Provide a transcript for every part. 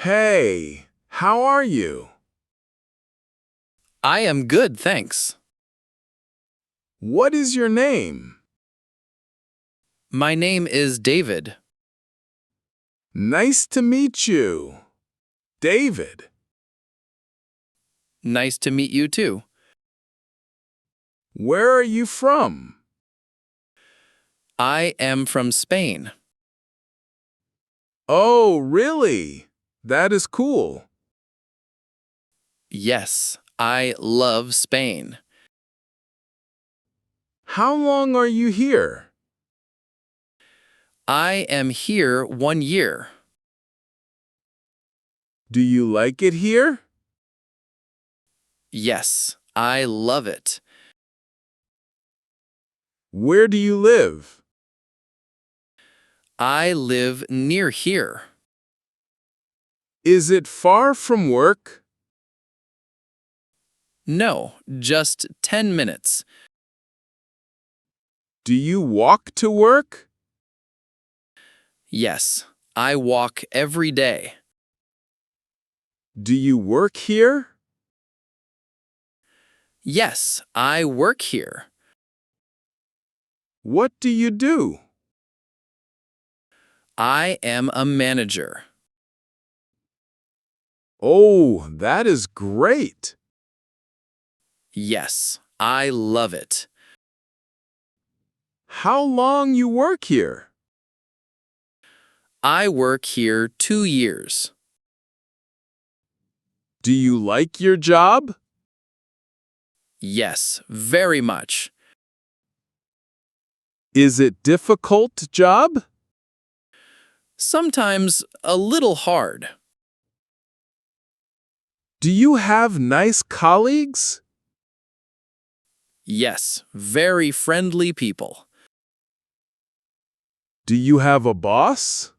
Hey, how are you? I am good, thanks. What is your name? My name is David. Nice to meet you. David. Nice to meet you too. Where are you from? I am from Spain. Oh, really? That is cool. Yes, I love Spain. How long are you here? I am here 1 year. Do you like it here? Yes, I love it. Where do you live? I live near here. Is it far from work? No, just 10 minutes. Do you walk to work? Yes, I walk every day. Do you work here? Yes, I work here. What do you do? I am a manager. Oh, that is great. Yes, I love it. How long you work here? I work here 2 years. Do you like your job? Yes, very much. Is it difficult job? Sometimes a little hard. Do you have nice colleagues? Yes, very friendly people. Do you have a boss?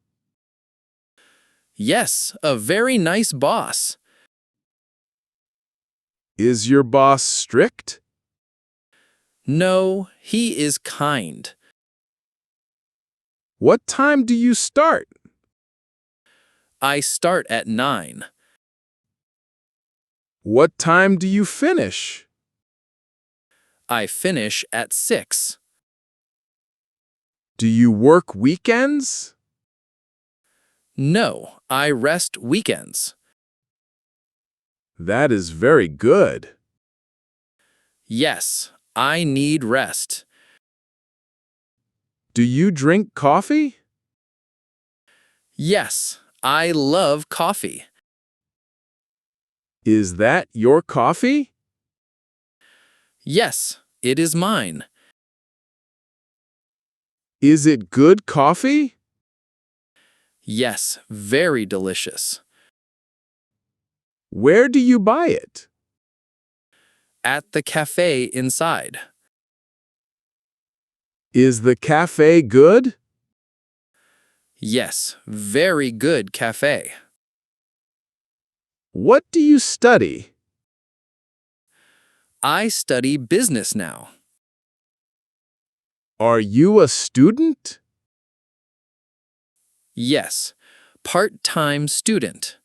Yes, a very nice boss. Is your boss strict? No, he is kind. What time do you start? I start at 9. What time do you finish? I finish at 6. Do you work weekends? No, I rest weekends. That is very good. Yes, I need rest. Do you drink coffee? Yes, I love coffee. Is that your coffee? Yes, it is mine. Is it good coffee? Yes, very delicious. Where do you buy it? At the cafe inside. Is the cafe good? Yes, very good cafe. What do you study? I study business now. Are you a student? Yes, part-time student.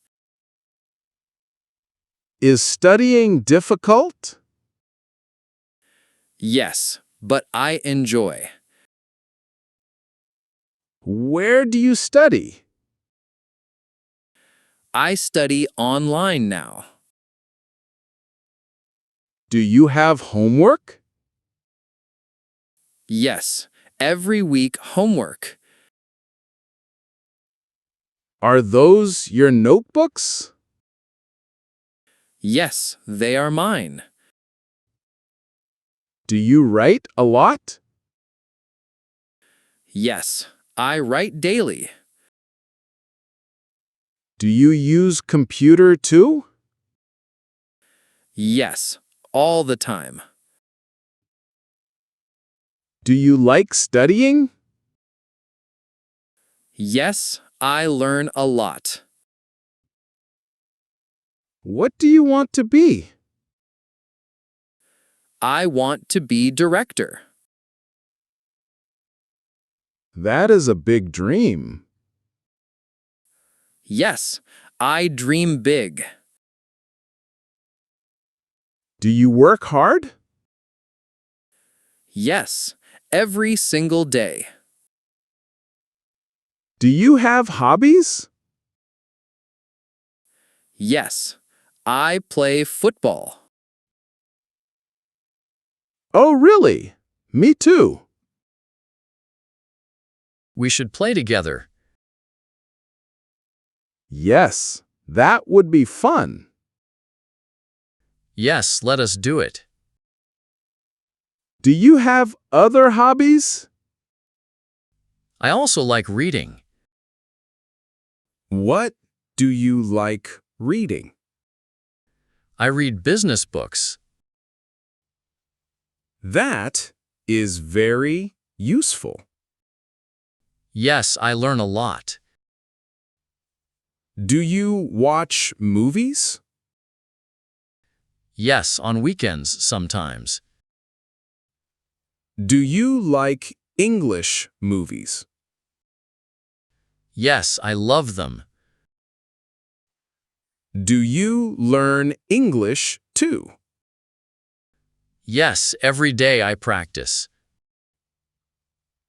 Is studying difficult? Yes, but I enjoy. Where do you study? I study online now. Do you have homework? Yes, every week homework. Are those your notebooks? Yes, they are mine. Do you write a lot? Yes, I write daily. Do you use computer too? Yes, all the time. Do you like studying? Yes, I learn a lot. What do you want to be? I want to be director. That is a big dream. Yes, I dream big. Do you work hard? Yes, every single day. Do you have hobbies? Yes, I play football. Oh, really? Me too. We should play together. Yes, that would be fun. Yes, let us do it. Do you have other hobbies? I also like reading. What do you like reading? I read business books. That is very useful. Yes, I learn a lot. Do you watch movies? Yes, on weekends sometimes. Do you like English movies? Yes, I love them. Do you learn English too? Yes, every day I practice.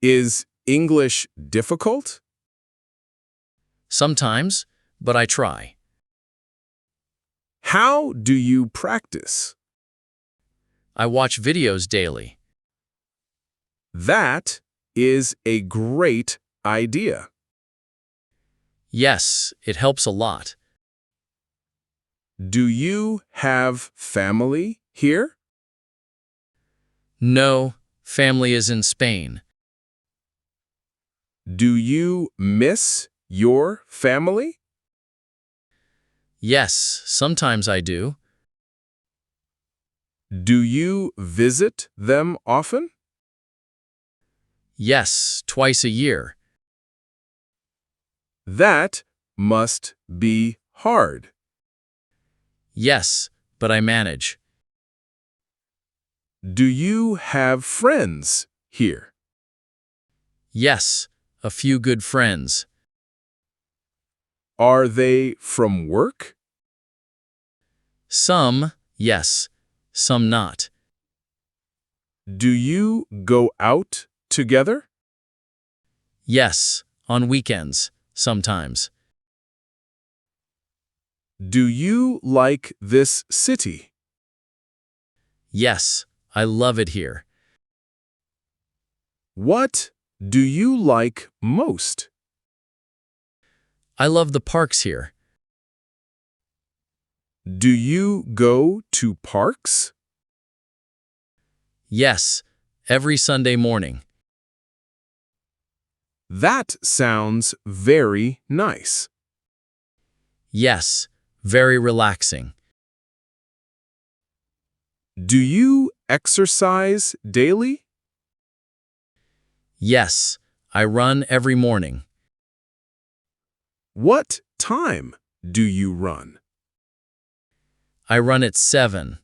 Is English difficult? Sometimes, but I try. How do you practice? I watch videos daily. That is a great idea. Yes, it helps a lot. Do you have family here? No, family is in Spain. Do you miss your family? Yes, sometimes I do. Do you visit them often? Yes, twice a year. That must be hard. Yes, but I manage. Do you have friends here? Yes, a few good friends. Are they from work? Some, yes, some not. Do you go out together? Yes, on weekends, sometimes. Do you like this city? Yes, I love it here. What do you like most? I love the parks here. Do you go to parks? Yes, every Sunday morning. That sounds very nice. Yes, very relaxing. Do you exercise daily? Yes, I run every morning. What time do you run? I run at 7.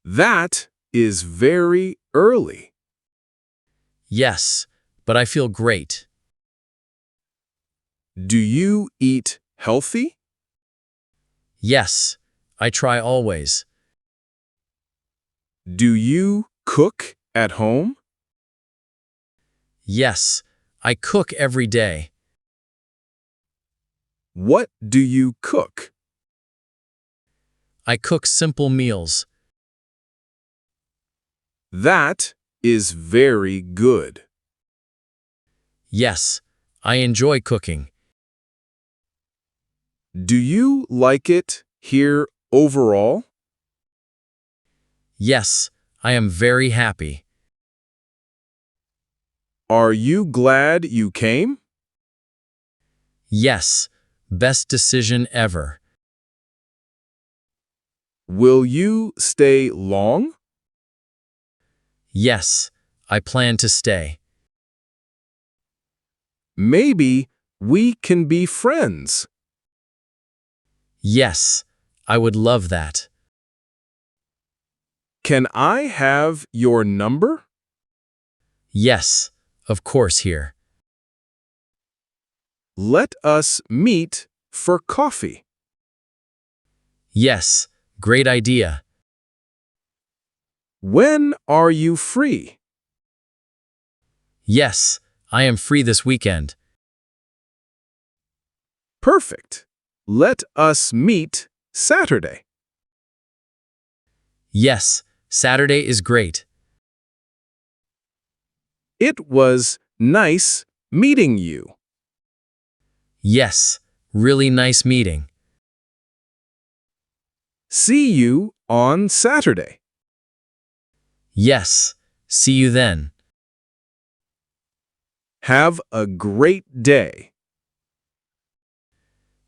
That is very early. Yes, but I feel great. Do you eat healthy? Yes, I try always. Do you cook at home? Yes, I cook every day. What do you cook? I cook simple meals. That is very good. Yes, I enjoy cooking. Do you like it here overall? Yes, I am very happy. Are you glad you came? Yes, best decision ever. Will you stay long? Yes, I plan to stay. Maybe we can be friends. Yes, I would love that. Can I have your number? Yes, of course here. Let us meet for coffee. Yes, great idea. When are you free? Yes, I am free this weekend. Perfect. Let us meet Saturday. Yes, Saturday is great. It was nice meeting you. Yes, really nice meeting. See you on Saturday. Yes, see you then. Have a great day.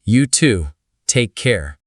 You too. Take care.